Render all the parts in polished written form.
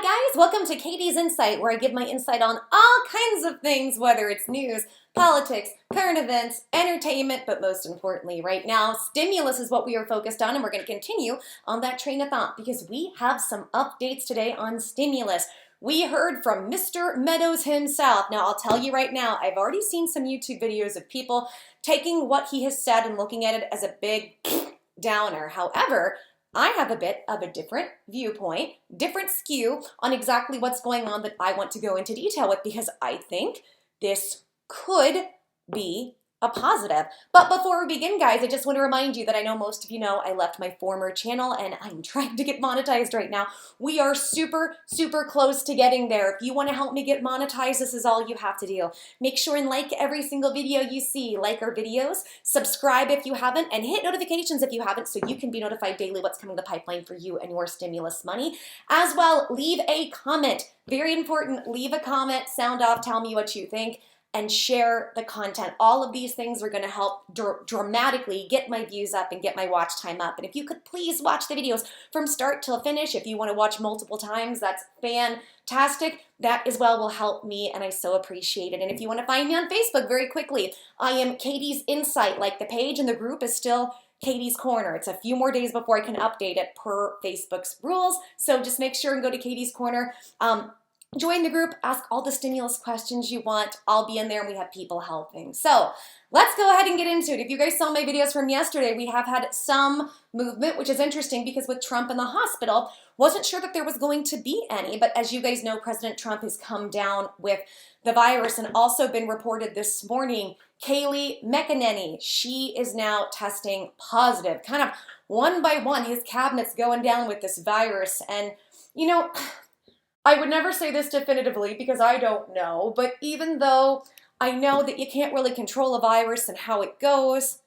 Hi guys, welcome to Katie's Insight, where I give my insight on all kinds of things, whether it's news, politics, current events, entertainment, but most importantly right now, stimulus is what we are focused on, and we're going to continue on that train of thought because we have some updates today on stimulus. We heard from Mr. Meadows himself. Now, I'll tell you right now, I've already seen some YouTube videos of people taking what he has said and looking at it as a big downer. However, I have a bit of a different viewpoint, different skew on exactly what's going on that I want to go into detail with because I think this could be a positive. But before we begin, guys, I just want to remind you that I know most of you know I left my former channel and I'm trying to get monetized right now. We are super close to getting there. If you want to help me get monetized, this is all you have to do. Make sure and like every single video you see, like our videos, subscribe if you haven't, and hit notifications if you haven't so you can be notified daily what's coming to the pipeline for you and your stimulus money. As well, leave a comment. Very important, leave a comment, sound off, tell me what you think, and share the content. All of these things are going to help dramatically get my views up and get my watch time up. And if you could please watch the videos from start till finish, if you want to watch multiple times, that's fantastic. That as well will help me, and I so appreciate it. And if you want to find me on Facebook, very quickly, I am Katie's Insight, like the page, and the group is still Katie's Corner. It's a few more days before I can update it per Facebook's rules, so just make sure and go to Katie's Corner. Join the group, ask all the stimulus questions you want. I'll be in there and we have people helping. So let's go ahead and get into it. If you guys saw my videos from yesterday, we have had some movement, which is interesting because with Trump in the hospital, wasn't sure that there was going to be any, but as you guys know, President Trump has come down with the virus and also been reported this morning, Kayleigh McEnany, she is now testing positive. Kind of one by one, his cabinet's going down with this virus. And, you know, I would never say this definitively because I don't know, but even though I know that you can't really control a virus and how it goes,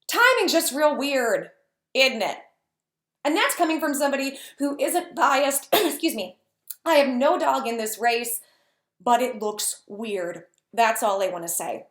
timing's just real weird, isn't it? And that's coming from somebody who isn't biased. Excuse me. I have no dog in this race, but it looks weird. That's all I want to say.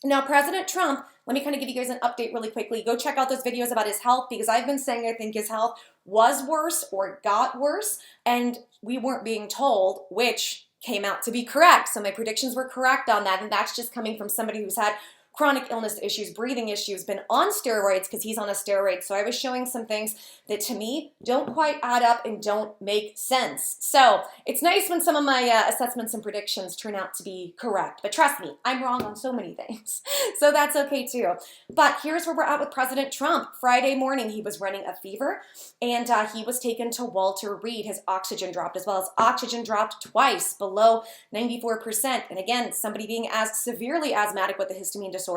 Now, President Trump, let me kind of give you guys an update really quickly. Go check out those videos about his health because I've been saying I think his health was worse or got worse, and we weren't being told, which came out to be correct. So my predictions were correct on that, and that's just coming from somebody who's had chronic illness issues, breathing issues, been on steroids because he's on a steroid. So I was showing some things that to me don't quite add up and don't make sense. So it's nice when some of my assessments and predictions turn out to be correct. But trust me, I'm wrong on so many things. So that's okay too. But here's where we're at with President Trump. Friday morning, he was running a fever and he was taken to Walter Reed. His oxygen dropped as well as oxygen dropped twice below 94%. And again, somebody being as severely asthmatic with a histamine disorder,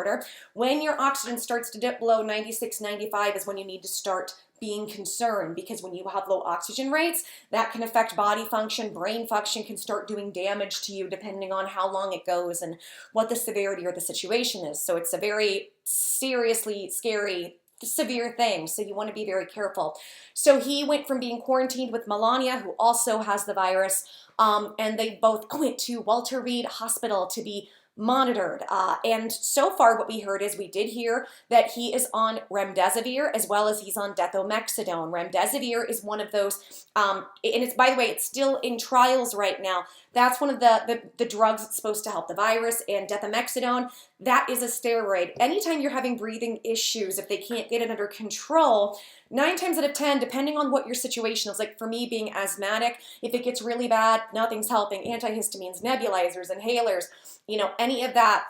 when your oxygen starts to dip below 96, 95 is when you need to start being concerned, because when you have low oxygen rates, that can affect body function, brain function, can start doing damage to you depending on how long it goes and what the severity or the situation is. So it's a very seriously scary, severe thing. So you want to be very careful. So he went from being quarantined with Melania, who also has the virus, and they both went to Walter Reed Hospital to be monitored. And so far what we heard is we did hear that he is on remdesivir as well as he's on dexamethasone. Remdesivir is one of those, and it's, by the way, it's still in trials right now. That's one of the drugs that's supposed to help the virus, and dexamethasone, that is a steroid. Anytime you're having breathing issues, if they can't get it under control, 9 times out of 10, depending on what your situation is, like for me being asthmatic, if it gets really bad, nothing's helping, antihistamines, nebulizers, inhalers, you know, any of that,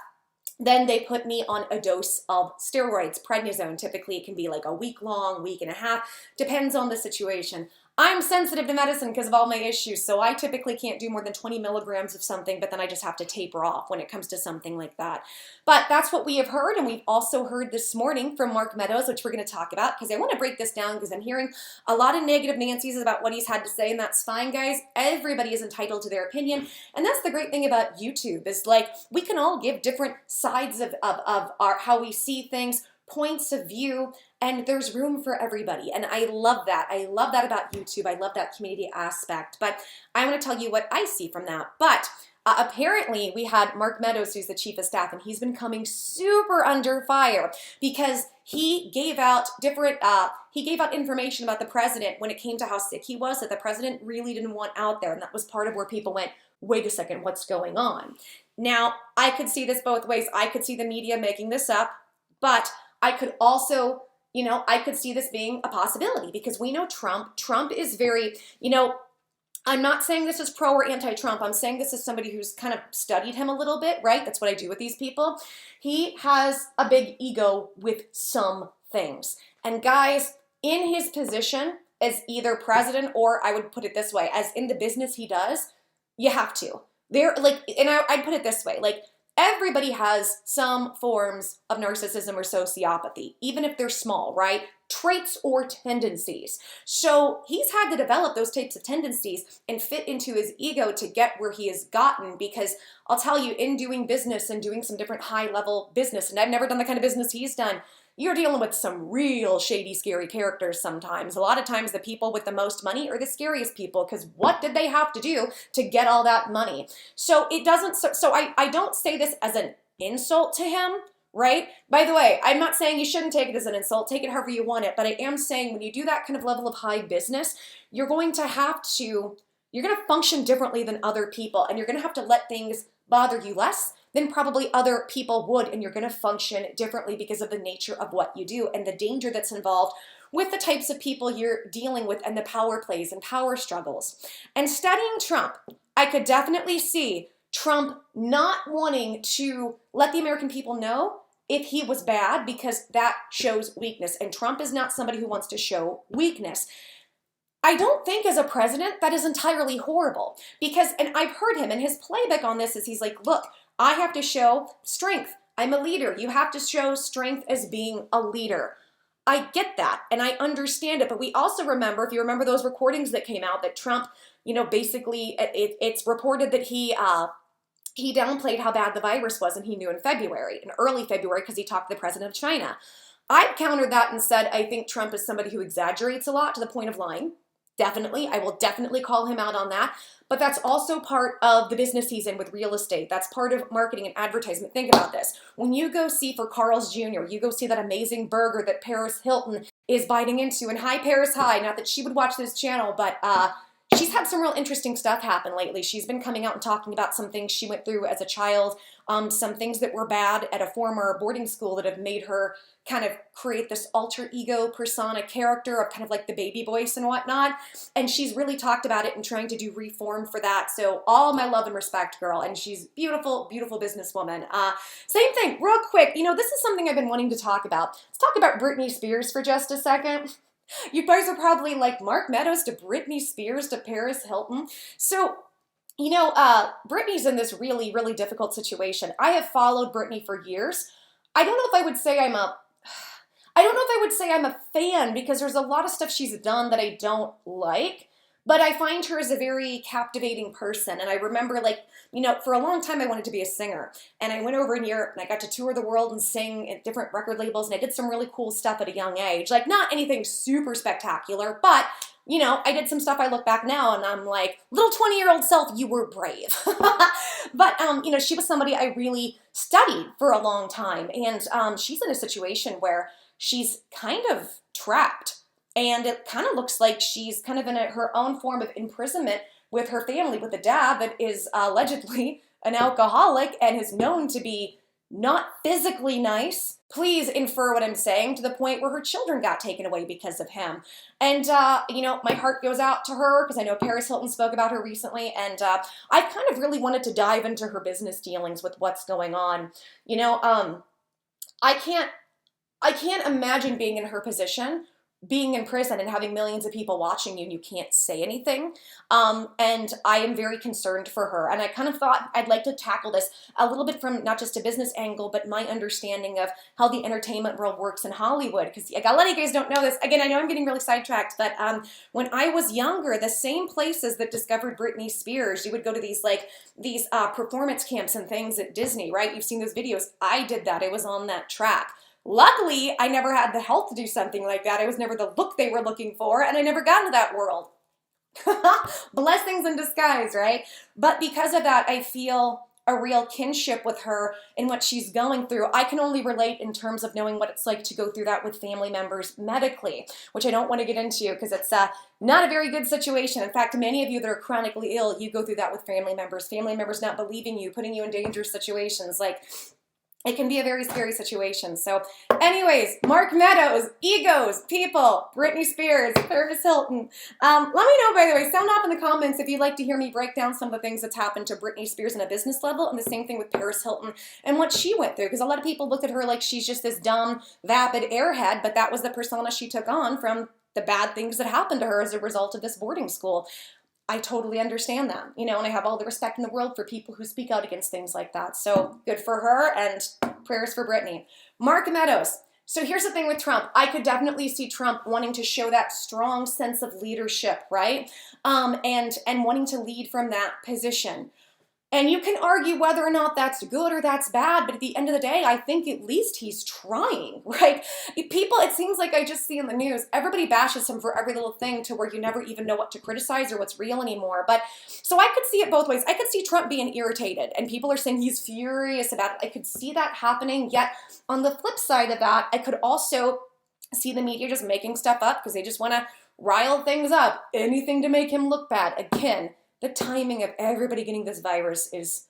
then they put me on a dose of steroids, prednisone. Typically it can be like a week long, week and a half, depends on the situation. I'm sensitive to medicine because of all my issues, so I typically can't do more than 20 milligrams of something, but then I just have to taper off when it comes to something like that. But that's what we have heard, and we've also heard this morning from Mark Meadows, which we're going to talk about, because I want to break this down because I'm hearing a lot of negative Nancy's about what he's had to say, and that's fine, guys. Everybody is entitled to their opinion, and that's the great thing about YouTube, is like we can all give different sides of our how we see things, points of view, and there's room for everybody. And I love that. I love that about YouTube. I love that community aspect. But I want to tell you what I see from that. But Apparently, we had Mark Meadows, who's the chief of staff, and he's been coming super under fire because he gave out information about the president when it came to how sick he was that the president really didn't want out there, and that was part of where people went, wait a second, what's going on? Now, I could see this both ways. I could see the media making this up, but I could also, I could see this being a possibility because we know Trump. Trump is very, I'm not saying this is pro or anti-Trump. I'm saying this is somebody who's kind of studied him a little bit, right? That's what I do with these people. He has a big ego with some things. And guys, in his position as either president or, I would put it this way, as in the business he does, you have to. I'd put it this way, everybody has some forms of narcissism or sociopathy, even if they're small, right? Traits or tendencies. So he's had to develop those types of tendencies and fit into his ego to get where he has gotten, because I'll tell you, in doing business and doing some different high-level business, and I've never done the kind of business he's done, you're dealing with some real shady, scary characters sometimes. A lot of times the people with the most money are the scariest people, because what did they have to do to get all that money? So I don't say this as an insult to him, right? By the way, I'm not saying you shouldn't take it as an insult. Take it however you want it. But I am saying when you do that kind of level of high business, you're going to function differently than other people, and you're going to have to let things bother you less than probably other people would, and you're going to function differently because of the nature of what you do and the danger that's involved with the types of people you're dealing with and the power plays and power struggles. And studying Trump, I could definitely see Trump not wanting to let the American people know if he was bad, because that shows weakness, and Trump is not somebody who wants to show weakness. I don't think as a president that is entirely horrible, because, and I've heard him, and his playback on this is he's like, look, I have to show strength. I'm a leader. You have to show strength as being a leader. I get that, and I understand it, but we also remember, if you remember those recordings that came out, that Trump, basically, it's reported that he downplayed how bad the virus was, and he knew in early February, because he talked to the president of China. I countered that and said, I think Trump is somebody who exaggerates a lot to the point of lying. Definitely. I will definitely call him out on that. But that's also part of the business he's in with real estate. That's part of marketing and advertisement. Think about this. When you go see for Carl's Jr., you go see that amazing burger that Paris Hilton is biting into. And hi, Paris, hi. Not that she would watch this channel, but she's had some real interesting stuff happen lately. She's been coming out and talking about some things she went through as a child, some things that were bad at a former boarding school that have made her kind of create this alter ego persona character of kind of like the baby voice and whatnot. And she's really talked about it and trying to do reform for that. So all my love and respect, girl. And she's beautiful, beautiful businesswoman. Same thing, real quick. This is something I've been wanting to talk about. Let's talk about Britney Spears for just a second. You guys are probably like, Mark Meadows to Britney Spears to Paris Hilton. So, Britney's in this really, really difficult situation. I have followed Britney for years. I don't know if I would say I'm a fan, because there's a lot of stuff she's done that I don't like, but I find her as a very captivating person. And I remember, for a long time I wanted to be a singer, and I went over in Europe and I got to tour the world and sing at different record labels, and I did some really cool stuff at a young age. Not anything super spectacular, but I did some stuff. I look back now and I'm like, little 20-year-old self, you were brave. But, she was somebody I really studied for a long time. And she's in a situation where she's kind of trapped. And it kind of looks like she's kind of in her own form of imprisonment with her family, with a dad that is allegedly an alcoholic and is known to be not physically nice. Please infer what I'm saying, to the point where her children got taken away because of him. And, my heart goes out to her, because I know Paris Hilton spoke about her recently, and I kind of really wanted to dive into her business dealings with what's going on. I can't imagine being in her position, being in prison and having millions of people watching you and you can't say anything. And I am very concerned for her. And I kind of thought I'd like to tackle this a little bit from not just a business angle, but my understanding of how the entertainment world works in Hollywood. Because a lot of you guys don't know this. Again, I know I'm getting really sidetracked, but when I was younger, the same places that discovered Britney Spears, you would go to these performance camps and things at Disney, right? You've seen those videos. I did that. I was on that track. Luckily, I never had the health to do something like that. I was never the look they were looking for, and I never got into that world. Blessings in disguise, right? But because of that, I feel a real kinship with her in what she's going through. I can only relate in terms of knowing what it's like to go through that with family members medically, which I don't want to get into because it's not a very good situation. In fact, many of you that are chronically ill, you go through that with family members not believing you, putting you in dangerous situations. Like, it can be a very scary situation. So anyways, Mark Meadows, egos, people, Britney Spears, Paris Hilton. Let me know, by the way, sound off in the comments if you'd like to hear me break down some of the things that's happened to Britney Spears on a business level, and the same thing with Paris Hilton and what she went through. Because a lot of people look at her like she's just this dumb, vapid airhead, but that was the persona she took on from the bad things that happened to her as a result of this boarding school. I totally understand that, and I have all the respect in the world for people who speak out against things like that. So good for her, and prayers for Britney. Mark Meadows. So here's the thing with Trump. I could definitely see Trump wanting to show that strong sense of leadership, right? And wanting to lead from that position. And you can argue whether or not that's good or that's bad, but at the end of the day, I think at least he's trying, right? People, it seems like I just see in the news, everybody bashes him for every little thing to where you never even know what to criticize or what's real anymore. But so I could see it both ways. I could see Trump being irritated, and people are saying he's furious about it. I could see that happening. Yet on the flip side of that, I could also see the media just making stuff up because they just want to rile things up, anything to make him look bad. Again, the timing of everybody getting this virus is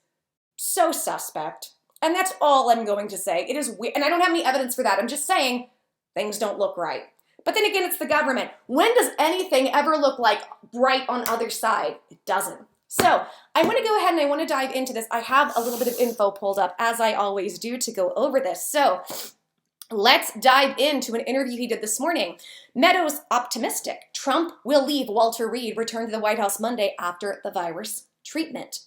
so suspect. And that's all I'm going to say. It is weird. And I don't have any evidence for that. I'm just saying things don't look right. But then again, it's the government. When does anything ever look like right on other side? It doesn't. So I want to go ahead and I want to dive into this. I have a little bit of info pulled up, as I always do, to go over this. So let's dive into an interview he did this morning. Meadows optimistic. Trump will leave Walter Reed, return to the White House Monday after the virus treatment.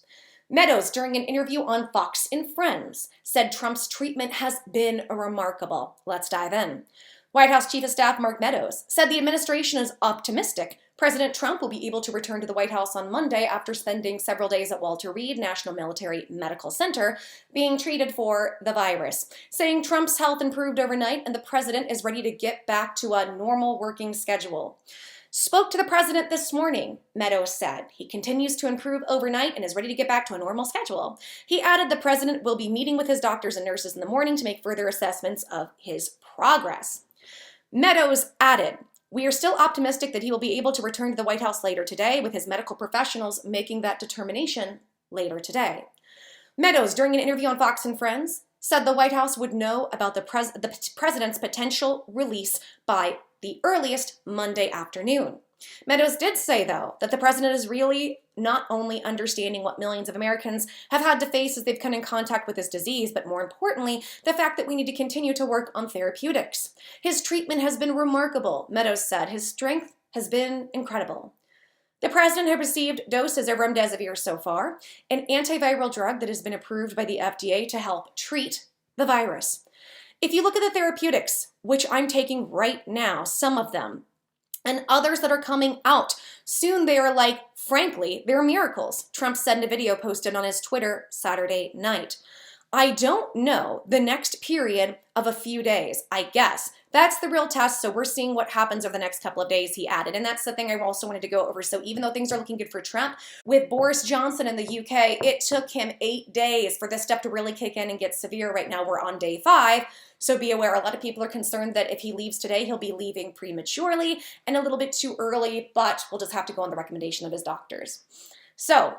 Meadows, during an interview on Fox and Friends, said Trump's treatment has been remarkable. Let's dive in. White House Chief of Staff Mark Meadows said the administration is optimistic President Trump will be able to return to the White House on Monday after spending several days at Walter Reed National Military Medical Center being treated for the virus, saying Trump's health improved overnight and the president is ready to get back to a normal working schedule. Spoke to the president this morning, Meadows said. He continues to improve overnight and is ready to get back to a normal schedule. He added the president will be meeting with his doctors and nurses in the morning to make further assessments of his progress. Meadows added, we are still optimistic that he will be able to return to the White House later today, with his medical professionals making that determination later today. Meadows, during an interview on Fox and Friends, said the White House would know about the president's potential release by the earliest Monday afternoon. Meadows did say, though, that the president is really not only understanding what millions of Americans have had to face as they've come in contact with this disease, but more importantly, the fact that we need to continue to work on therapeutics. His treatment has been remarkable, Meadows said. His strength has been incredible. The president has received doses of remdesivir so far, an antiviral drug that has been approved by the FDA to help treat the virus. If you look at the therapeutics, which I'm taking right now, some of them, and others that are coming out soon, they are frankly, they're miracles, Trump said in a video posted on his Twitter Saturday night. I don't know the next period of a few days, I guess. That's the real test, so we're seeing what happens over the next couple of days, he added. And that's the thing I also wanted to go over. So even though things are looking good for Trump, with Boris Johnson in the UK, it took him 8 days for this stuff to really kick in and get severe. Right now we're on day 5. So be aware, a lot of people are concerned that if he leaves today, he'll be leaving prematurely and a little bit too early, but we'll just have to go on the recommendation of his doctors. So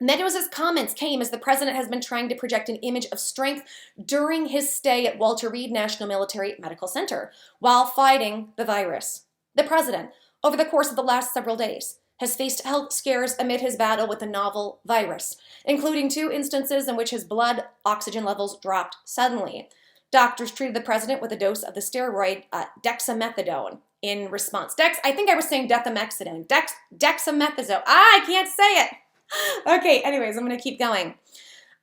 Meadows' comments came as the president has been trying to project an image of strength during his stay at Walter Reed National Military Medical Center while fighting the virus. The president, over the course of the last several days, has faced health scares amid his battle with the novel virus, including 2 instances in which his blood oxygen levels dropped suddenly. Doctors treated the president with a dose of the steroid dexamethasone in response. I think I was saying dexamethasone. Dexamethasone. I can't say it. Okay, anyways, I'm going to keep going.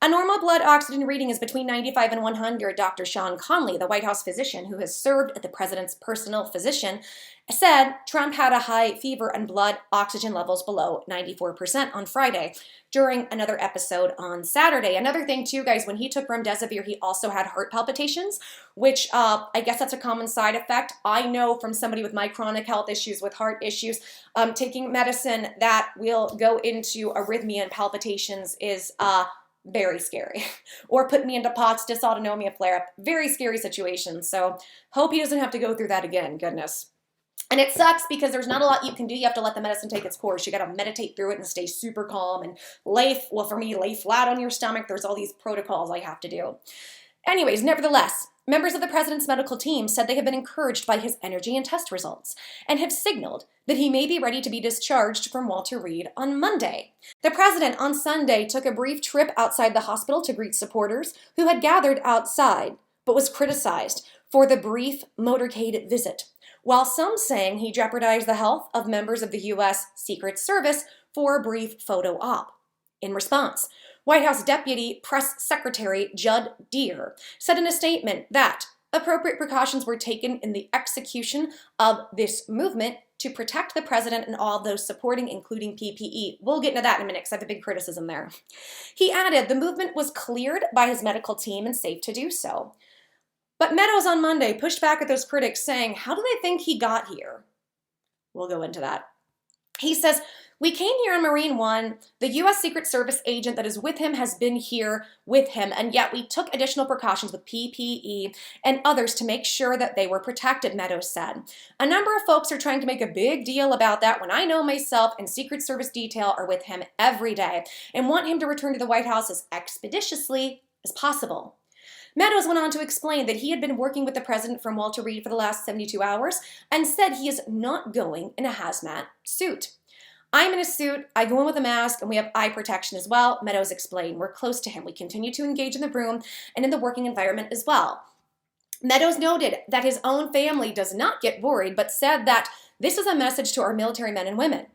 A normal blood oxygen reading is between 95 and 100. Dr. Sean Conley, the White House physician who has served as the president's personal physician, said Trump had a high fever and blood oxygen levels below 94% on Friday during another episode on Saturday. Another thing too, guys, when he took remdesivir, he also had heart palpitations, which I guess that's a common side effect. I know from somebody with my chronic health issues, with heart issues, taking medicine that will go into arrhythmia and palpitations is very scary. Or put me into POTS, dysautonomia flare-up. Very scary situation. So hope he doesn't have to go through that again. Goodness. And it sucks because there's not a lot you can do. You have to let the medicine take its course. You got to meditate through it and stay super calm and for me, lay flat on your stomach. There's all these protocols I have to do. Anyways, nevertheless, members of the president's medical team said they have been encouraged by his energy and test results and have signaled that he may be ready to be discharged from Walter Reed on Monday. The president on Sunday took a brief trip outside the hospital to greet supporters who had gathered outside, but was criticized for the brief motorcade visit, while some saying he jeopardized the health of members of the U.S. Secret Service for a brief photo op. In response, White House Deputy Press Secretary Judd Deere said in a statement that appropriate precautions were taken in the execution of this movement to protect the president and all those supporting, including PPE. We'll get into that in a minute because I have a big criticism there. He added the movement was cleared by his medical team and safe to do so. But Meadows on Monday pushed back at those critics, saying, how do they think he got here? We'll go into that. He says, we came here on Marine One. The U.S. Secret Service agent that is with him has been here with him, and yet we took additional precautions with PPE and others to make sure that they were protected, Meadows said. A number of folks are trying to make a big deal about that when I know myself and Secret Service detail are with him every day and want him to return to the White House as expeditiously as possible. Meadows went on to explain that he had been working with the president from Walter Reed for the last 72 hours and said he is not going in a hazmat suit. I'm in a suit, I go in with a mask, and we have eye protection as well, Meadows explained. We're close to him. We continue to engage in the room and in the working environment as well. Meadows noted that his own family does not get worried, but said that this is a message to our military men and women.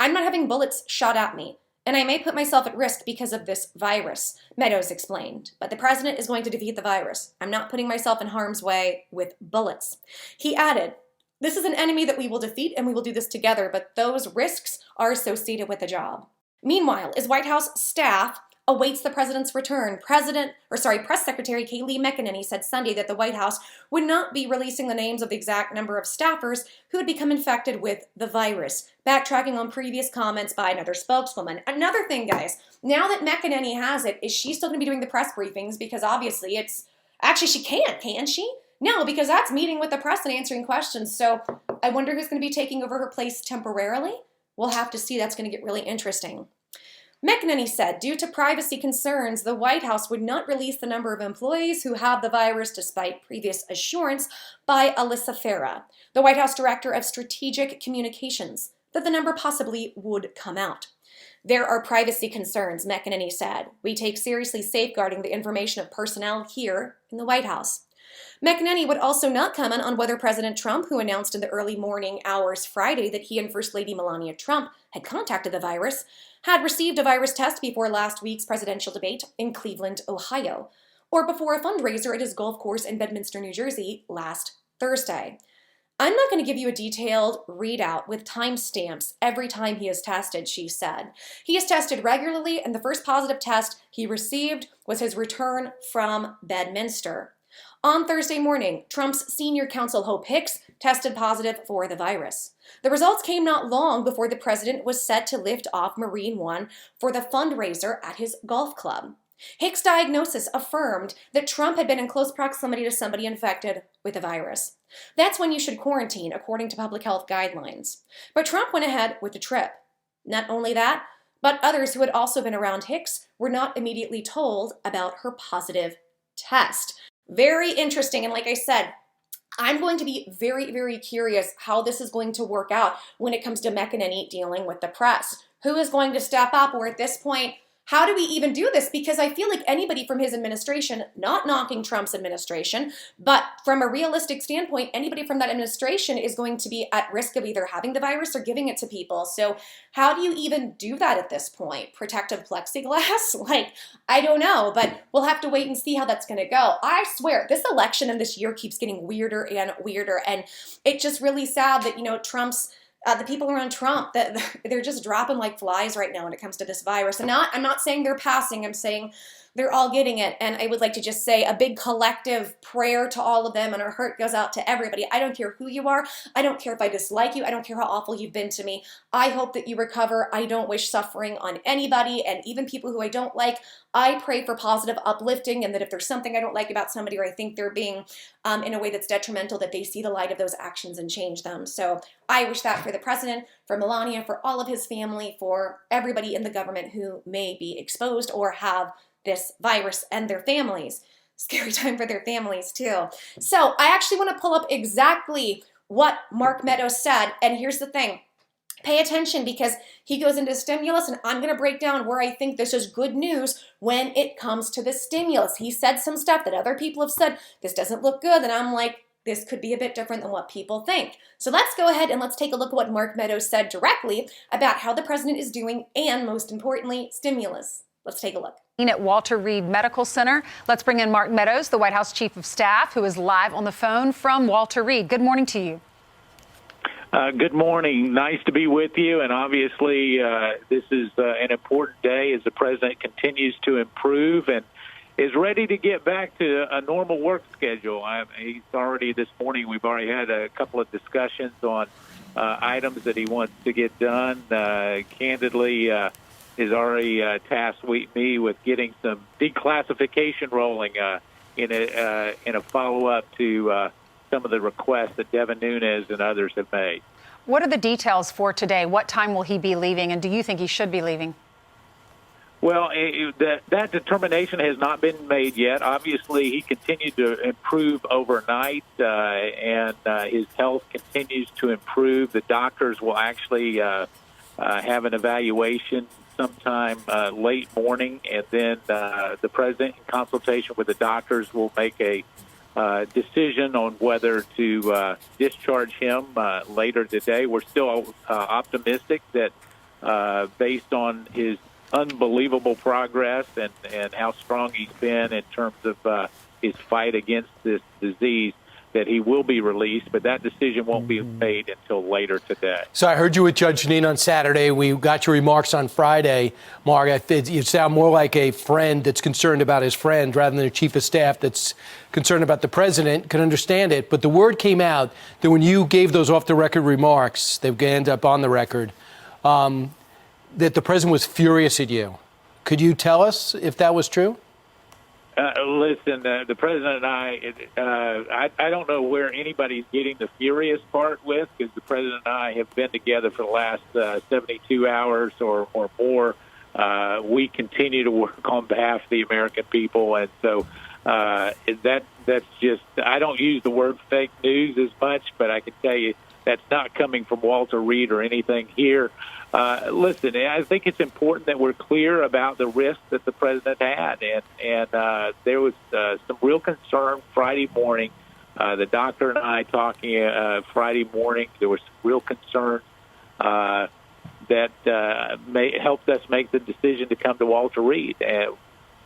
I'm not having bullets shot at me, and I may put myself at risk because of this virus, Meadows explained. But the president is going to defeat the virus. I'm not putting myself in harm's way with bullets. He added, this is an enemy that we will defeat and we will do this together, but those risks are associated with the job. Meanwhile, as White House staff awaits the president's return, Press Secretary Kayleigh McEnany said Sunday that the White House would not be releasing the names of the exact number of staffers who had become infected with the virus, backtracking on previous comments by another spokeswoman. Another thing, guys, now that McEnany has it, is she still going to be doing the press briefings? Because obviously she can't, can she? No, because that's meeting with the press and answering questions. So I wonder who's going to be taking over her place temporarily. We'll have to see. That's going to get really interesting. McEnany said, due to privacy concerns, the White House would not release the number of employees who have the virus despite previous assurance by Alyssa Farah, the White House Director of Strategic Communications, that the number possibly would come out. There are privacy concerns, McEnany said. We take seriously safeguarding the information of personnel here in the White House. McEnany would also not comment on whether President Trump, who announced in the early morning hours Friday that he and First Lady Melania Trump had contacted the virus, had received a virus test before last week's presidential debate in Cleveland, Ohio, or before a fundraiser at his golf course in Bedminster, New Jersey last Thursday. I'm not going to give you a detailed readout with timestamps every time he is tested, she said. He is tested regularly, and the first positive test he received was his return from Bedminster. On Thursday morning, Trump's senior counsel Hope Hicks tested positive for the virus. The results came not long before the president was set to lift off Marine One for the fundraiser at his golf club. Hicks' diagnosis affirmed that Trump had been in close proximity to somebody infected with the virus. That's when you should quarantine, according to public health guidelines. But Trump went ahead with the trip. Not only that, but others who had also been around Hicks were not immediately told about her positive test. Very interesting, and like I said, I'm going to be very, very curious how this is going to work out when it comes to McEnany dealing with the press. Who is going to step up, or at this point, How do we even do this? Because I feel like anybody from his administration, not knocking Trump's administration, but from a realistic standpoint, anybody from that administration is going to be at risk of either having the virus or giving it to people. So how do you even do that at this point? Protective plexiglass? Like, I don't know, but we'll have to wait and see how that's going to go. I swear, this election and this year keeps getting weirder and weirder, and it's just really sad that, Trump's the people around Trump, that they're just dropping like flies right now when it comes to this virus. And I'm not saying they're passing, I'm saying they're all getting it. And I would like to just say a big collective prayer to all of them, and our heart goes out to everybody. I don't care who you are. I don't care if I dislike you. I don't care how awful you've been to me. I hope that you recover. I don't wish suffering on anybody, and even people who I don't like. I pray for positive uplifting, and that if there's something I don't like about somebody, or I think they're being in a way that's detrimental, that they see the light of those actions and change them. So I wish that for the president, for Melania, for all of his family, for everybody in the government who may be exposed or have this virus, and their families. Scary time for their families too. So I actually want to pull up exactly what Mark Meadows said, and here's the thing. Pay attention, because he goes into stimulus, and I'm going to break down where I think this is good news when it comes to the stimulus. He said some stuff that other people have said, this doesn't look good, and I'm like, this could be a bit different than what people think. So let's go ahead and let's take a look at what Mark Meadows said directly about how the president is doing, and most importantly, stimulus. Let's take a look. At Walter Reed Medical Center. Let's bring in Mark Meadows, the White House Chief of Staff, who is live on the phone from Walter Reed. Good morning to you. Good morning. Nice to be with you. And obviously, this is an important day as the president continues to improve and is ready to get back to a normal work schedule. He's already this morning, we've already had a couple of discussions on items that he wants to get done. Candidly, has already tasked me with getting some declassification rolling in a follow-up to some of the requests that Devin Nunes and others have made. What are the details for today? What time will he be leaving, and do you think he should be leaving? Well, that determination has not been made yet. Obviously, he continued to improve overnight, and his health continues to improve. The doctors will actually have an evaluation sometime late morning, and then the president, in consultation with the doctors, will make a decision on whether to discharge him later today. We're still optimistic that based on his unbelievable progress and how strong he's been in terms of his fight against this disease, that he will be released, but that decision won't be made until later today. So I heard you with Judge Jeanine on Saturday. We got your remarks on Friday. Mark, you sound more like a friend that's concerned about his friend rather than a chief of staff that's concerned about the president. Can understand it. But the word came out that when you gave those off-the-record remarks, they end up on the record, that the president was furious at you. Could you tell us if that was true? Listen, the president and I don't know where anybody's getting the furious part with, because the president and I have been together for the last 72 hours or more. We continue to work on behalf of the American people, and so that's just, I don't use the word fake news as much, but I can tell you that's not coming from Walter Reed or anything here. Listen, I think it's important that we're clear about the risk that the president had, and there was some real concern Friday morning. The doctor and I talking Friday morning, there was some real concern that helped us make the decision to come to Walter Reed.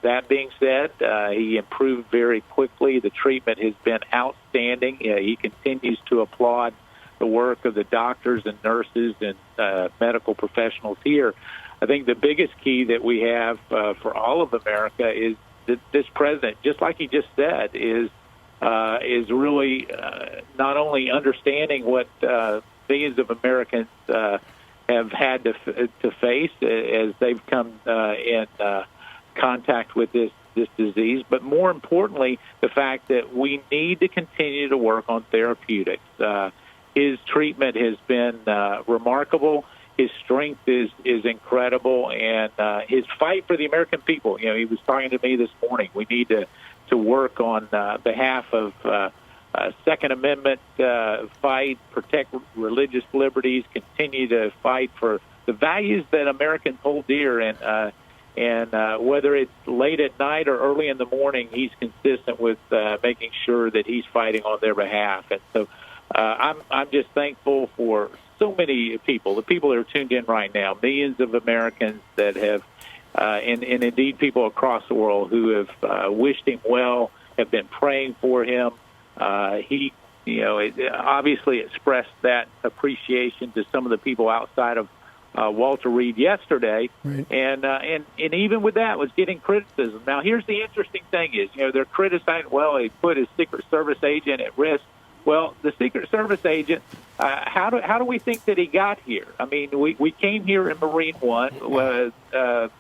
That being said, he improved very quickly. The treatment has been outstanding. He continues to applaud the work of the doctors and nurses and medical professionals here. I think the biggest key that we have for all of America is that this president, just like he just said, is really not only understanding what millions of Americans have had to face as they've come in contact with this disease, but more importantly, the fact that we need to continue to work on therapeutics. His treatment has been remarkable. His strength is incredible, and his fight for the American people. He was talking to me this morning. We need to work on behalf of Second Amendment fight, protect religious liberties, continue to fight for the values that Americans hold dear, and And whether it's late at night or early in the morning, he's consistent with making sure that he's fighting on their behalf. And so I'm just thankful for so many people, the people that are tuned in right now, millions of Americans that have, and indeed people across the world who have wished him well, have been praying for him. He, obviously expressed that appreciation to some of the people outside of Walter Reed yesterday, right. And even with that was getting criticism. Now, here's the interesting thing is, they're criticizing, well, he put his Secret Service agent at risk. Well, the Secret Service agent, how do we think that he got here? I mean, we came here in Marine One. The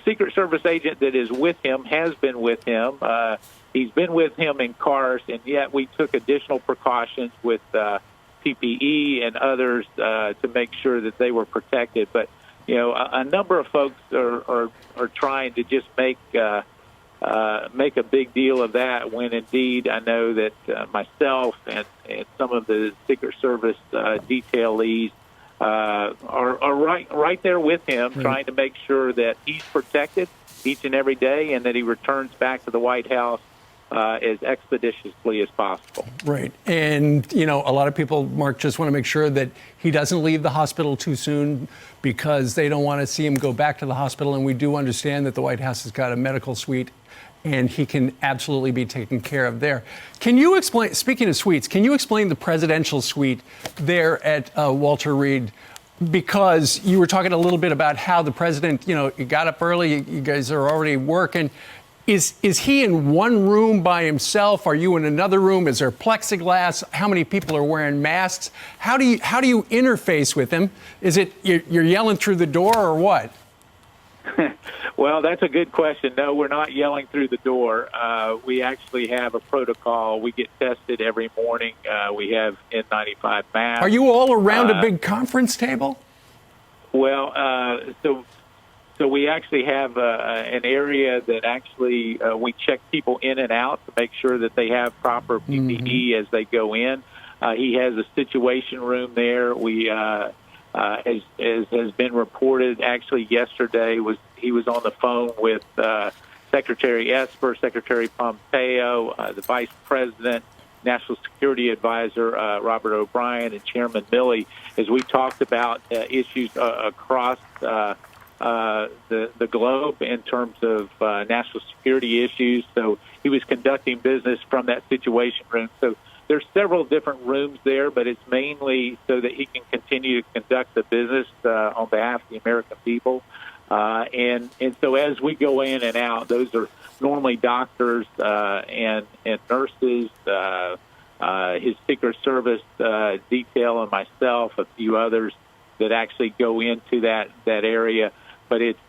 Secret Service agent that is with him has been with him. He's been with him in cars, and yet we took additional precautions with PPE and others to make sure that they were protected. But a number of folks are trying to just make a big deal of that, when indeed I know that myself and some of the Secret Service detailees are right there with him, trying to make sure that he's protected each and every day, and that he returns back to the White House as expeditiously as possible. Right. And, a lot of people, Mark, just want to make sure that he doesn't leave the hospital too soon, because they don't want to see him go back to the hospital. And we do understand that the White House has got a medical suite, and he can absolutely be taken care of there. Can you explain, speaking of suites, can you explain the presidential suite there at Walter Reed? Because you were talking a little bit about how the president, you got up early, you guys are already working. Is he in one room by himself? Are you in another room? Is there plexiglass? How many people are wearing masks? How do you interface with him? Is it you're yelling through the door, or what? Well, that's a good question. No, we're not yelling through the door. We actually have a protocol. We get tested every morning. We have N95 masks. Are you all around a big conference table? Well, so we actually have an area that actually we check people in and out to make sure that they have proper PPE as they go in. He has a situation room there. We, as has been reported, actually yesterday he was on the phone with Secretary Esper, Secretary Pompeo, the Vice President, National Security Advisor Robert O'Brien, and Chairman Milley, as we talked about issues across the globe in terms of national security issues. So he was conducting business from that situation room. So there's several different rooms there, but it's mainly so that he can continue to conduct the business on behalf of the American people. And so as we go in and out, those are normally doctors and nurses, his Secret Service detail, and myself, a few others that actually go into that area. But it's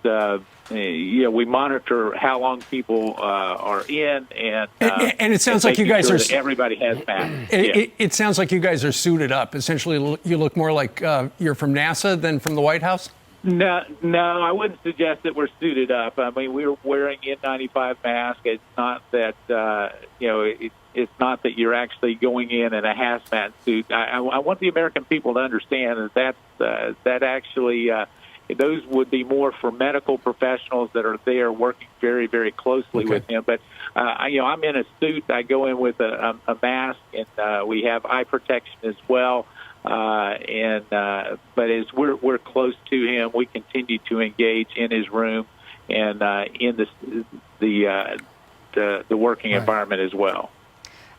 we monitor how long people are in, and it sounds like you guys are. Everybody has masks. It sounds like you guys are suited up. Essentially, you look more like you're from NASA than from the White House. No, I wouldn't suggest that we're suited up. I mean, we're wearing N95 masks. It's not that it's not that you're actually going in a hazmat suit. I want the American people to understand that actually. Those would be more for medical professionals that are there working very, very closely with him. But, I'm in a suit. I go in with a mask, and we have eye protection as well. But as we're close to him, we continue to engage in his room and in the working environment as well.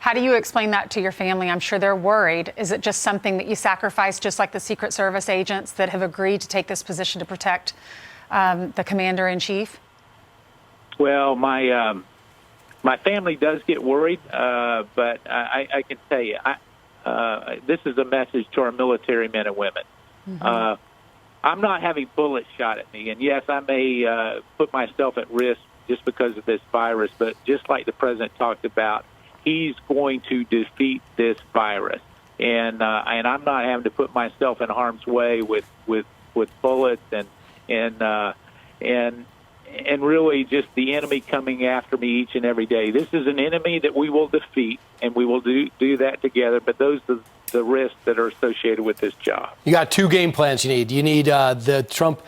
How do you explain that to your family? I'm sure they're worried. Is it just something that you sacrifice, just like the Secret Service agents that have agreed to take this position to protect the commander-in-chief? Well, my family does get worried, but I can tell you, this is a message to our military men and women. I'm not having bullets shot at me, and yes, I may put myself at risk just because of this virus, but just like the president talked about, he's going to defeat this virus, and I'm not having to put myself in harm's way with bullets and really just the enemy coming after me each and every day. This is an enemy that we will defeat, and we will do that together. But those are the risks that are associated with this job. You got two game plans you need. You need the Trump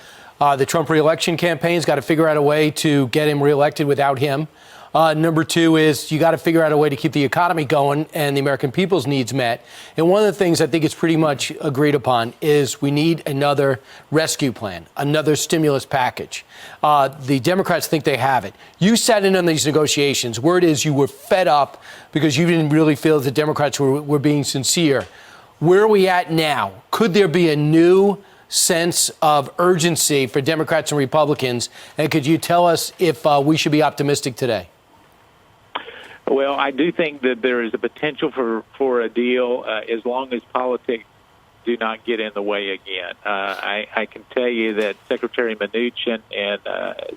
The Trump reelection campaign's got to figure out a way to get him reelected without him. Number two is you got to figure out a way to keep the economy going and the American people's needs met. And one of the things I think is pretty much agreed upon is we need another rescue plan, another stimulus package. The Democrats think they have it. You sat in on these negotiations. Word is you were fed up because you didn't really feel that the Democrats were being sincere. Where are we at now? Could there be a new sense of urgency for Democrats and Republicans? And could you tell us if we should be optimistic today? Well, I do think that there is a potential for a deal as long as politics do not get in the way again. I can tell you that Secretary Mnuchin and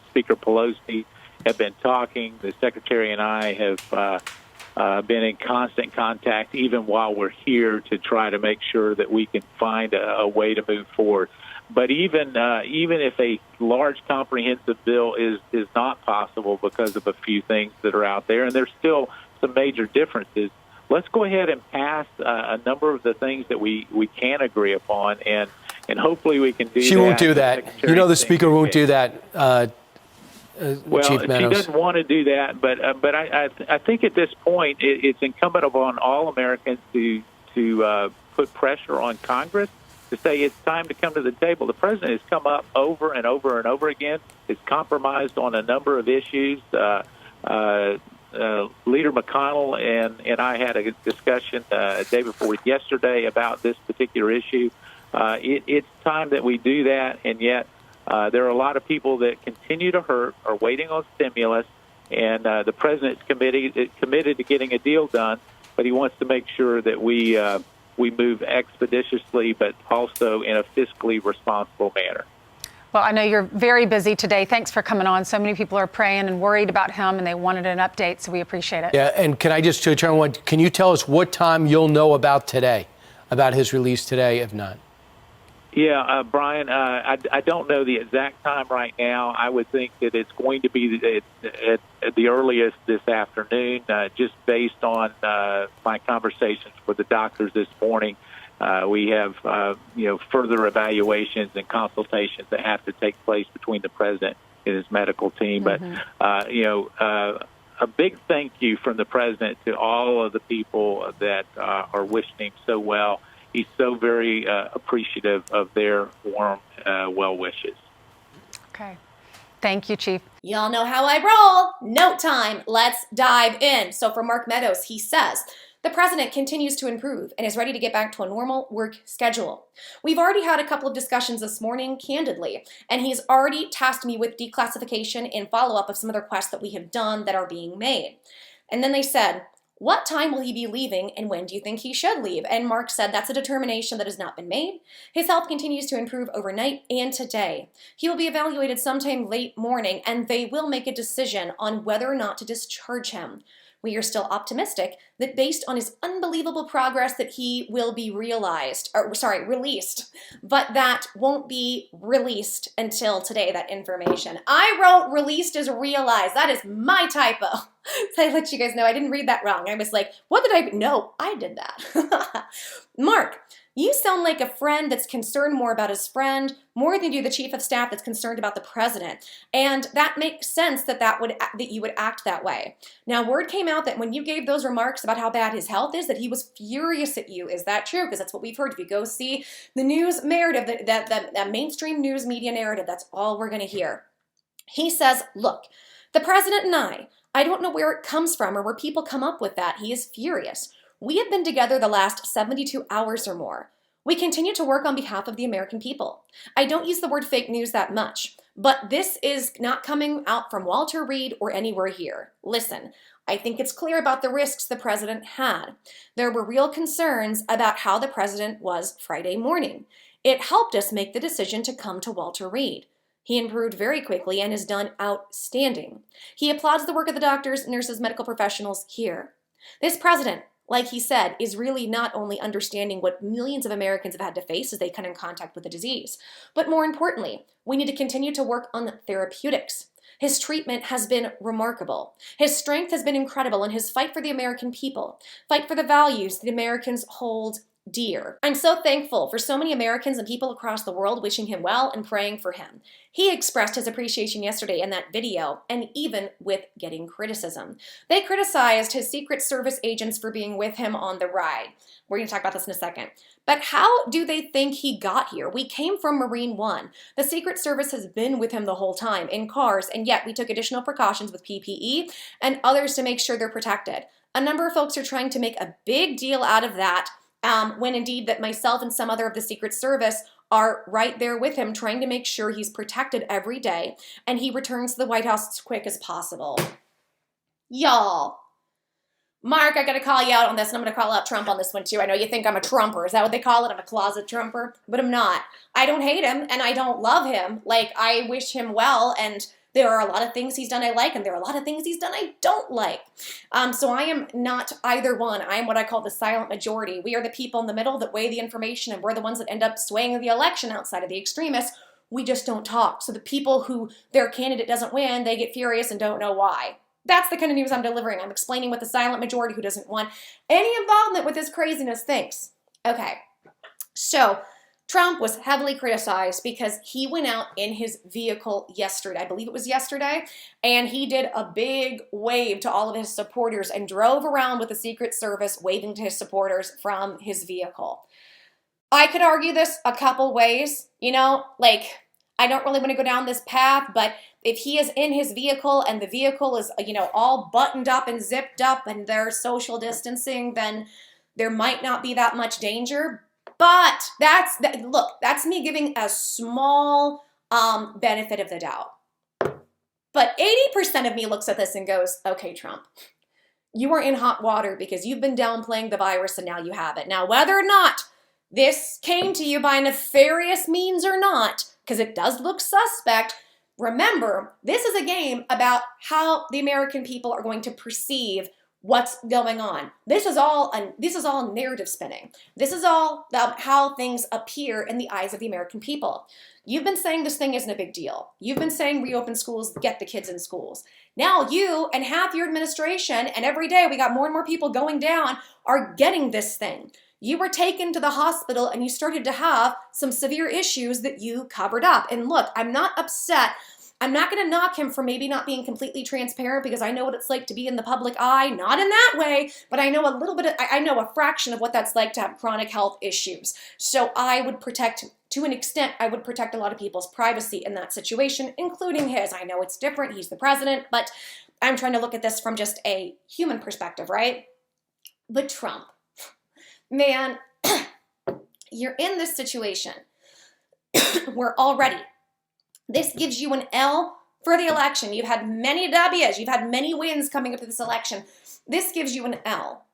Speaker Pelosi have been talking. The Secretary and I have been in constant contact, even while we're here, to try to make sure that we can find a way to move forward. But even if a large comprehensive bill is not possible because of a few things that are out there, and there's still some major differences, let's go ahead and pass a number of the things that we can agree upon, and hopefully we can do that. She won't do that. You know the Speaker won't do that, well, Chief Meadows. She doesn't want to do that, but I think at this point it's incumbent upon all Americans to put pressure on Congress to say it's time to come to the table. The president has come up over and over and over again. It's compromised on a number of issues. Leader McConnell and I had a discussion day before yesterday about this particular issue. It's time that we do that, and yet there are a lot of people that continue to hurt, are waiting on stimulus, and the president's committed to getting a deal done, but he wants to make sure that we move expeditiously, but also in a fiscally responsible manner. Well, I know you're very busy today. Thanks for coming on. So many people are praying and worried about him, and they wanted an update, so we appreciate it. Yeah, and can I just turn one? Can you tell us what time you'll know about today, about his release today, if not? Yeah, Brian, I don't know the exact time right now. I would think that it's going to be at the earliest this afternoon, just based on my conversations with the doctors this morning. We have, further evaluations and consultations that have to take place between the president and his medical team. Mm-hmm. But, a big thank you from the president to all of the people that are wishing him so well. He's so very appreciative of their warm well wishes. Okay. Thank you, Chief. Y'all know how I roll. Note time. Let's dive in. So for Mark Meadows, he says, the president continues to improve and is ready to get back to a normal work schedule. We've already had a couple of discussions this morning, candidly, and he's already tasked me with declassification and follow-up of some of the requests that we have done that are being made. And then they said, what time will he be leaving, and when do you think he should leave? And Mark said that's a determination that has not been made. His health continues to improve overnight and today. He will be evaluated sometime late morning, and they will make a decision on whether or not to discharge him. We are still optimistic that based on his unbelievable progress that he will be released, but that won't be released until today, that information. I wrote released as realized. That is my typo. So I let you guys know I didn't read that wrong. I was like, what did I, no, I did that. Mark, you sound like a friend that's concerned more about his friend more than you, the chief of staff, that's concerned about the president. And that makes sense that you would act that way. Now, word came out that when you gave those remarks about how bad his health is, that he was furious at you. Is that true? Because that's what we've heard. If you go see the news narrative, that mainstream news media narrative, that's all we're going to hear. He says, look, the president and I don't know where it comes from or where people come up with that. He is furious. We have been together the last 72 hours or more. We continue to work on behalf of the American people. I don't use the word fake news that much, but this is not coming out from Walter Reed or anywhere here. Listen, I think it's clear about the risks the president had. There were real concerns about how the president was Friday morning. It helped us make the decision to come to Walter Reed. He improved very quickly and has done outstanding. He applauds the work of the doctors, nurses, medical professionals here. This president, like he said, is really not only understanding what millions of Americans have had to face as they come in contact with the disease, but more importantly, we need to continue to work on therapeutics. His treatment has been remarkable. His strength has been incredible, and his fight for the American people, fight for the values that Americans hold dear. I'm so thankful for so many Americans and people across the world wishing him well and praying for him. He expressed his appreciation yesterday in that video, and even with getting criticism. They criticized his Secret Service agents for being with him on the ride. We're going to talk about this in a second. But how do they think he got here? We came from Marine One. The Secret Service has been with him the whole time in cars, and yet we took additional precautions with PPE and others to make sure they're protected. A number of folks are trying to make a big deal out of that, when indeed that myself and some other of the Secret Service are right there with him trying to make sure he's protected every day and he returns to the White House as quick as possible. Y'all. Mark, I gotta call you out on this, and I'm gonna call out Trump on this one too. I know you think I'm a Trumper. Is that what they call it? I'm a closet Trumper? But I'm not. I don't hate him, and I don't love him. Like, I wish him well, and there are a lot of things he's done I like, and there are a lot of things he's done I don't like. So I am not either one. I am what I call the silent majority. We are the people in the middle that weigh the information, and we're the ones that end up swaying the election outside of the extremists. We just don't talk. So the people who their candidate doesn't win, they get furious and don't know why. That's the kind of news I'm delivering. I'm explaining what the silent majority who doesn't want any involvement with this craziness thinks. Okay, so Trump was heavily criticized because he went out in his vehicle yesterday. I believe it was yesterday. And he did a big wave to all of his supporters and drove around with the Secret Service waving to his supporters from his vehicle. I could argue this a couple ways, you know, like I don't really want to go down this path, but if he is in his vehicle and the vehicle is, you know, all buttoned up and zipped up and there's social distancing, then there might not be that much danger. But that's me giving a small benefit of the doubt. But 80% of me looks at this and goes, okay, Trump, you are in hot water because you've been downplaying the virus and now you have it. Now, whether or not this came to you by nefarious means or not, because it does look suspect, remember, this is a game about how the American people are going to perceive what's going on. This is all narrative spinning. This is all how things appear in the eyes of the American people. You've been saying this thing isn't a big deal. You've been saying reopen schools, get the kids in schools. Now you and half your administration, and every day we got more and more people going down, are getting this thing. You were taken to the hospital and you started to have some severe issues that you covered up. And look, I'm not upset. I'm not going to knock him for maybe not being completely transparent because I know what it's like to be in the public eye. Not in that way, but I know a little bit, I know a fraction of what that's like to have chronic health issues. So I would protect, to an extent, I would protect a lot of people's privacy in that situation, including his. I know it's different. He's the president, but I'm trying to look at this from just a human perspective, right? But Trump, man, you're in this situation where already this gives you an L for the election. You've had many W's. You've had many wins coming up to this election. This gives you an L.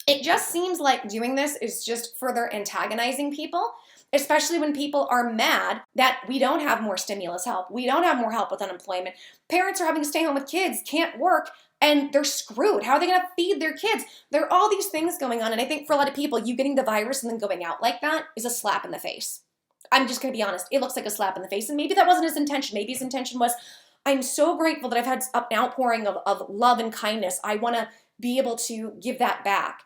It just seems like doing this is just further antagonizing people, especially when people are mad that we don't have more stimulus help. We don't have more help with unemployment. Parents are having to stay home with kids, can't work, and they're screwed. How are they going to feed their kids? There are all these things going on, and I think for a lot of people, you getting the virus and then going out like that is a slap in the face. I'm just going to be honest. It looks like a slap in the face. And maybe that wasn't his intention. Maybe his intention was, I'm so grateful that I've had an outpouring of love and kindness. I want to be able to give that back.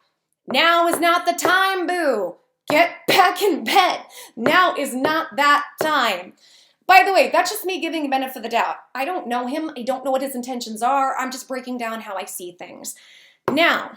Now is not the time, boo. Get back in bed. Now is not that time. By the way, that's just me giving the benefit of the doubt. I don't know him. I don't know what his intentions are. I'm just breaking down how I see things. Now,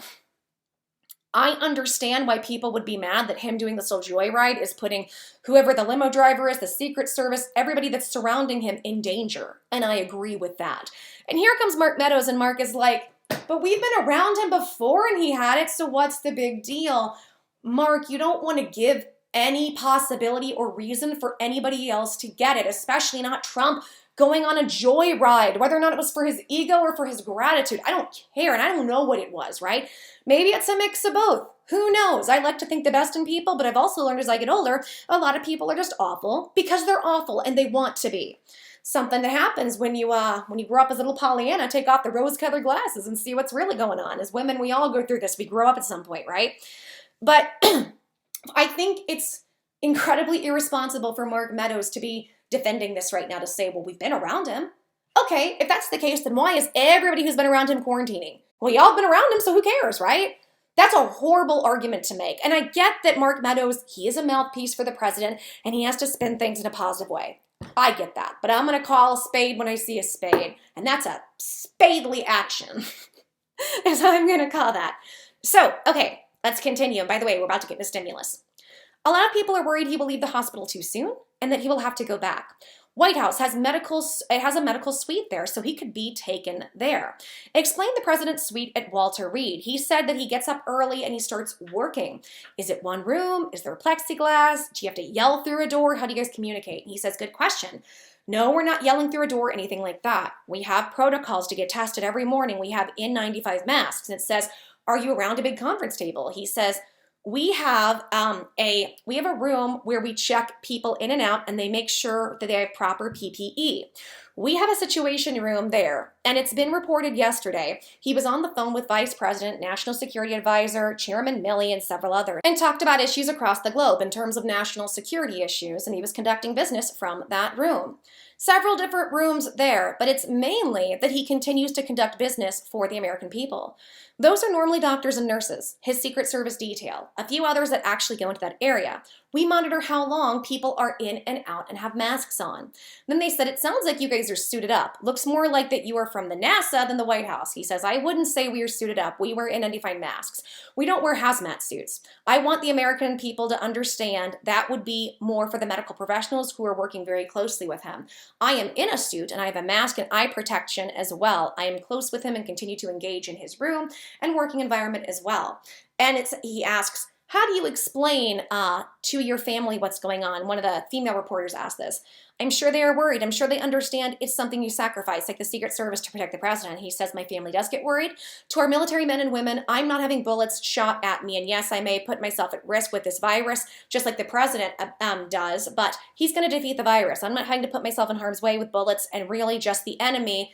I understand why people would be mad that him doing this little joyride is putting whoever the limo driver is, the Secret Service, everybody that's surrounding him in danger. And I agree with that. And here comes Mark Meadows, and Mark is like, but we've been around him before and he had it, so what's the big deal? Mark, you don't want to give any possibility or reason for anybody else to get it, especially not Trump going on a joyride, whether or not it was for his ego or for his gratitude. I don't care, and I don't know what it was, right? Maybe it's a mix of both. Who knows? I like to think the best in people, but I've also learned as I get older, a lot of people are just awful because they're awful and they want to be. Something that happens when you grow up as a little Pollyanna, take off the rose-colored glasses and see what's really going on. As women, we all go through this. We grow up at some point, right? But I think it's incredibly irresponsible for Mark Meadows to be defending this right now, to say, well, we've been around him. Okay, if that's the case, then why is everybody who's been around him quarantining? Well, y'all have been around him, so who cares, right? That's a horrible argument to make. And I get that Mark Meadows, he is a mouthpiece for the president, and he has to spin things in a positive way. I get that. But I'm going to call a spade when I see a spade. And that's a spadely action, is how I'm going to call that. So, okay, let's continue. And by the way, we're about to get into stimulus. A lot of people are worried he will leave the hospital too soon and that he will have to go back. White House has a medical suite there, so he could be taken there. Explain the president's suite at Walter Reed. He said that he gets up early and he starts working. Is it one room? Is there plexiglass? Do you have to yell through a door? How do you guys communicate? He says, good question. No, we're not yelling through a door or anything like that. We have protocols to get tested every morning. We have N95 masks. And it says, are you around a big conference table? He says, we have a room where we check people in and out and they make sure that they have proper PPE. We have a situation room there, and it's been reported yesterday. He was on the phone with Vice President, National Security Advisor, Chairman Milley, and several others, and talked about issues across the globe in terms of national security issues, and he was conducting business from that room. Several different rooms there, but it's mainly that he continues to conduct business for the American people. Those are normally doctors and nurses, his Secret Service detail, a few others that actually go into that area. We monitor how long people are in and out and have masks on. Then they said, it sounds like you guys are suited up. Looks more like that you are from the NASA than the White House. He says, I wouldn't say we are suited up. We wear N95 masks. We don't wear hazmat suits. I want the American people to understand that would be more for the medical professionals who are working very closely with him. I am in a suit and I have a mask and eye protection as well. I am close with him and continue to engage in his room and working environment as well. And he asks, how do you explain to your family what's going on? One of the female reporters asked this. I'm sure they are worried. I'm sure they understand it's something you sacrifice, like the Secret Service to protect the president. He says, my family does get worried. To our military men and women, I'm not having bullets shot at me. And yes, I may put myself at risk with this virus, just like the president does, but he's going to defeat the virus. I'm not having to put myself in harm's way with bullets and really just the enemy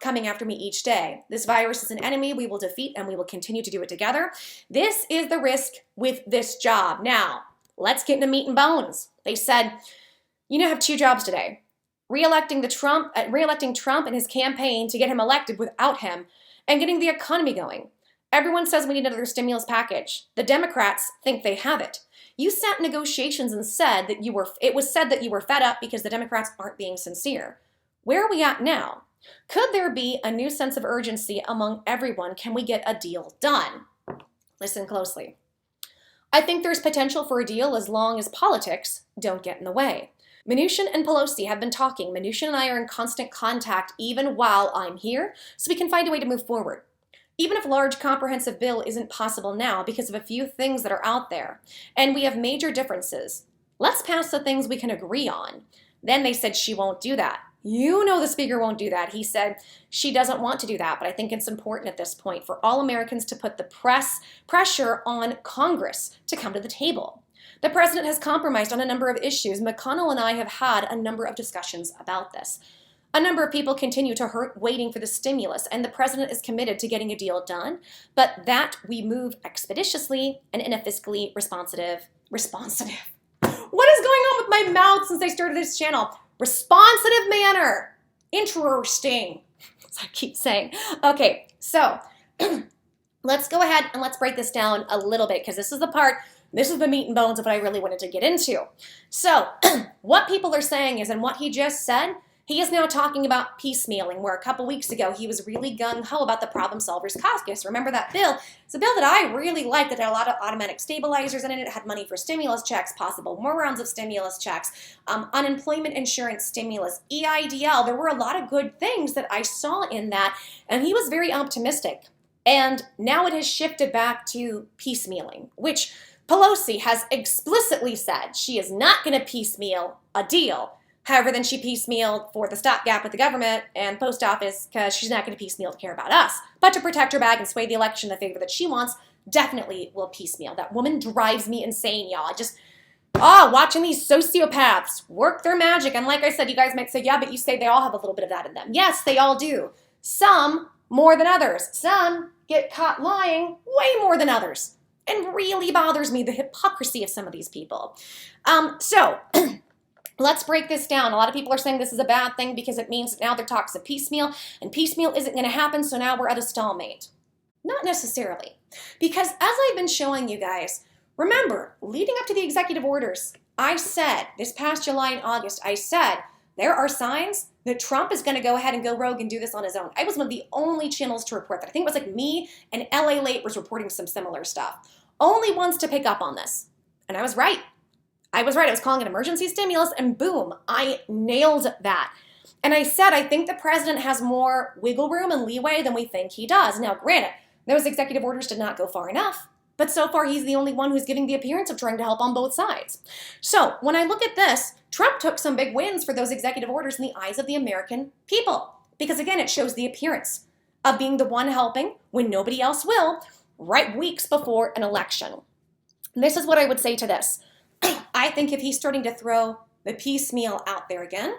coming after me each day. This virus is an enemy we will defeat and we will continue to do it together. This is the risk with this job. Now, let's get into meat and bones. They said, you now have two jobs today. Re-electing Trump and his campaign to get him elected without him and getting the economy going. Everyone says we need another stimulus package. The Democrats think they have it. You sat in negotiations and said that it was said that you were fed up because the Democrats aren't being sincere. Where are we at now? Could there be a new sense of urgency among everyone? Can we get a deal done? Listen closely. I think there's potential for a deal as long as politics don't get in the way. Mnuchin and Pelosi have been talking. Mnuchin and I are in constant contact even while I'm here, so we can find a way to move forward. Even if a large comprehensive bill isn't possible now because of a few things that are out there, and we have major differences, let's pass the things we can agree on. Then they said she won't do that. You know the speaker won't do that. He said she doesn't want to do that, but I think it's important at this point for all Americans to put the pressure on Congress to come to the table. The president has compromised on a number of issues. McConnell and I have had a number of discussions about this. A number of people continue to hurt waiting for the stimulus, and the president is committed to getting a deal done, but that we move expeditiously and in a fiscally responsive. What is going on with my mouth since I started this channel? Responsive manner. Interesting. As I keep saying. Okay, so let's go ahead and let's break this down a little bit because this is the meat and bones of what I really wanted to get into. So what people are saying is, and what he just said, he is now talking about piecemealing, where a couple weeks ago he was really gung-ho about the Problem Solvers Caucus. Remember that bill? It's a bill that I really liked that had a lot of automatic stabilizers in it. It had money for stimulus checks, possible more rounds of stimulus checks, unemployment insurance stimulus, eidl. There were a lot of good things that I saw in that, and he was very optimistic. And now it has shifted back to piecemealing, which Pelosi has explicitly said she is not going to piecemeal a deal. However, then she piecemealed for the stopgap with the government and post office because she's not going to piecemeal to care about us. But to protect her bag and sway the election in the favor that she wants, definitely will piecemeal. That woman drives me insane, y'all. Watching these sociopaths work their magic. And like I said, you guys might say, yeah, but you say they all have a little bit of that in them. Yes, they all do. Some more than others. Some get caught lying way more than others. And really bothers me the hypocrisy of some of these people. Let's break this down. A lot of people are saying this is a bad thing because it means now there talks of piecemeal, and piecemeal isn't going to happen, so now we're at a stalemate. Not necessarily. Because as I've been showing you guys, remember, leading up to the executive orders, I said, this past July and August, I said, there are signs that Trump is going to go ahead and go rogue and do this on his own. I was one of the only channels to report that. I think it was like me and LA Late was reporting some similar stuff. Only ones to pick up on this. And I was right. I was right. I was calling it emergency stimulus, and boom, I nailed that. And I said, I think the president has more wiggle room and leeway than we think he does. Now, granted, those executive orders did not go far enough, but so far he's the only one who's giving the appearance of trying to help on both sides. So when I look at this, Trump took some big wins for those executive orders in the eyes of the American people. Because again, it shows the appearance of being the one helping when nobody else will, right weeks before an election. And this is what I would say to this. I think if he's starting to throw the piecemeal out there again,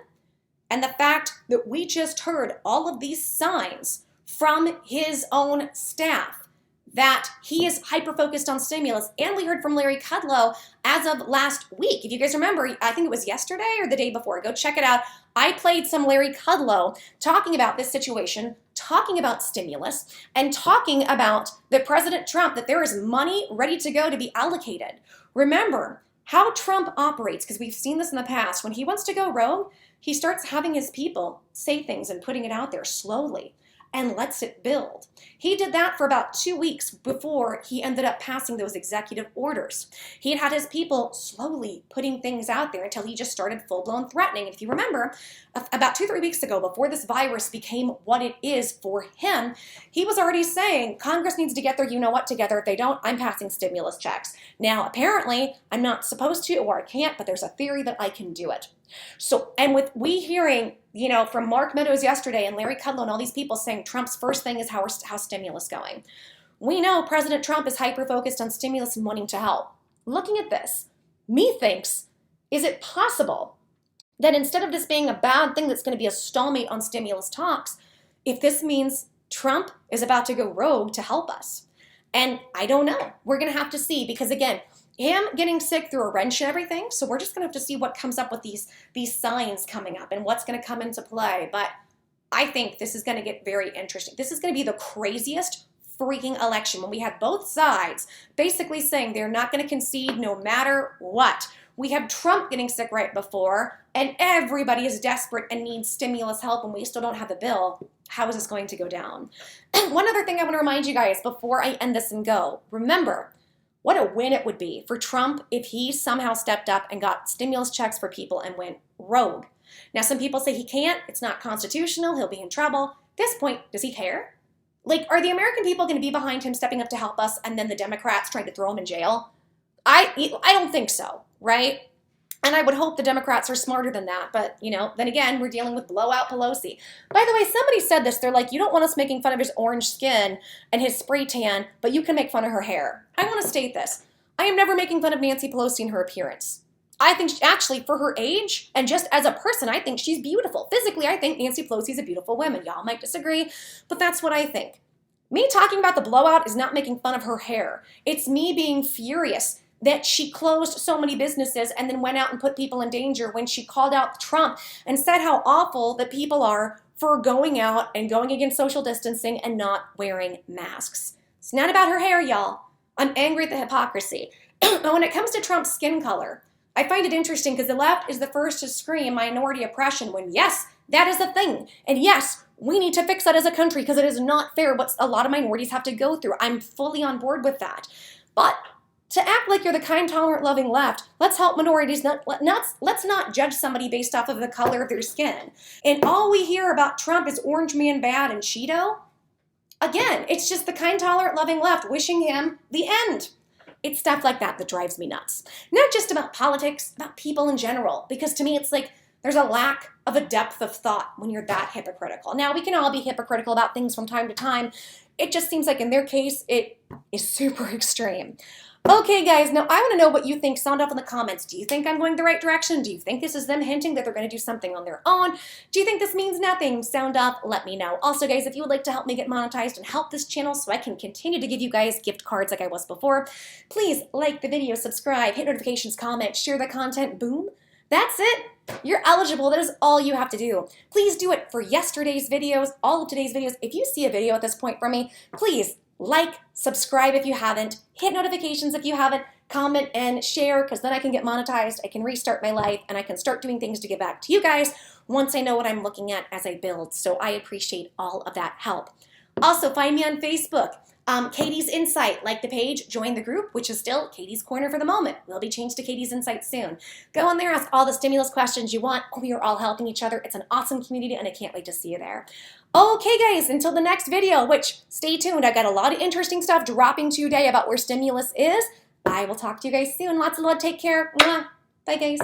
and the fact that we just heard all of these signs from his own staff that he is hyper-focused on stimulus, and we heard from Larry Kudlow as of last week. If you guys remember, I think it was yesterday or the day before. Go check it out. I played some Larry Kudlow talking about this situation, talking about stimulus, and talking about that President Trump, that there is money ready to go to be allocated. Remember how Trump operates, because we've seen this in the past. When he wants to go rogue, he starts having his people say things and putting it out there slowly and lets it build. He did that for about 2 weeks before he ended up passing those executive orders. He had his people slowly putting things out there until he just started full-blown threatening. And if you remember, about 2-3 weeks ago, before this virus became what it is for him, he was already saying Congress needs to get their you-know-what together. If they don't, I'm passing stimulus checks. Now, apparently, I'm not supposed to or I can't, but there's a theory that I can do it. So, and with we hearing, from Mark Meadows yesterday and Larry Kudlow and all these people saying Trump's first thing is how's stimulus going. We know President Trump is hyper-focused on stimulus and wanting to help. Looking at this, methinks, is it possible that instead of this being a bad thing that's going to be a stalemate on stimulus talks, if this means Trump is about to go rogue to help us? And I don't know. We're going to have to see, because again, him getting sick through a wrench and everything, so we're just going to have to see what comes up with these signs coming up and what's going to come into play. But I think this is going to get very interesting. This is going to be the craziest freaking election when we have both sides basically saying they're not going to concede no matter what. We have Trump getting sick right before, and everybody is desperate and needs stimulus help, and we still don't have a bill. How is this going to go down? One other thing I want to remind you guys before I end this and go. Remember, what a win it would be for Trump if he somehow stepped up and got stimulus checks for people and went rogue. Now, some people say he can't. It's not constitutional. He'll be in trouble. At this point, does he care? Like, are the American people going to be behind him stepping up to help us and then the Democrats trying to throw him in jail? I don't think so, right? And I would hope the Democrats are smarter than that. But, then again, we're dealing with blowout Pelosi. By the way, somebody said this. They're like, you don't want us making fun of his orange skin and his spray tan, but you can make fun of her hair. I want to state this. I am never making fun of Nancy Pelosi and her appearance. I think actually for her age and just as a person, I think she's beautiful. Physically, I think Nancy Pelosi is a beautiful woman. Y'all might disagree, but that's what I think. Me talking about the blowout is not making fun of her hair. It's me being furious that she closed so many businesses and then went out and put people in danger when she called out Trump and said how awful that people are for going out and going against social distancing and not wearing masks. It's not about her hair, y'all. I'm angry at the hypocrisy. But when it comes to Trump's skin color, I find it interesting because the left is the first to scream minority oppression when, yes, that is a thing. And yes, we need to fix that as a country because it is not fair what a lot of minorities have to go through. I'm fully on board with that. But to act like you're the kind, tolerant, loving left, let's help minorities. Let's not judge somebody based off of the color of their skin. And all we hear about Trump is orange man bad and Cheeto. Again, it's just the kind, tolerant, loving left wishing him the end. It's stuff like that that drives me nuts. Not just about politics, about people in general. Because to me, it's like there's a lack of a depth of thought when you're that hypocritical. Now, we can all be hypocritical about things from time to time. It just seems like in their case, it is super extreme. Okay, guys, now I want to know what you think. Sound off in the comments. Do you think I'm going the right direction? Do you think this is them hinting that they're going to do something on their own? Do you think this means nothing? Sound off, let me know. Also, guys, if you would like to help me get monetized and help this channel so I can continue to give you guys gift cards like I was before, please like the video, subscribe, hit notifications, comment, share the content, boom. That's it. You're eligible. That is all you have to do. Please do it for yesterday's videos, all of today's videos. If you see a video at this point from me, please Like, subscribe if you haven't, hit notifications if you haven't, comment and share, because then I can get monetized, I can restart my life, and I can start doing things to give back to you guys once I know what I'm looking at as I build. So I appreciate all of that help. Also, find me on Facebook. Katie's Insight, like the page, join the group, which is still Katie's Corner for the moment. Will be changed to Katie's Insight soon. Go on there, ask all the stimulus questions you want. We are all helping each other. It's an awesome community, and I can't wait to see you there. Okay, guys, until the next video, which, stay tuned. I got a lot of interesting stuff dropping today about where stimulus is. I will talk to you guys soon. Lots of love. Take care. Mwah. Bye, guys.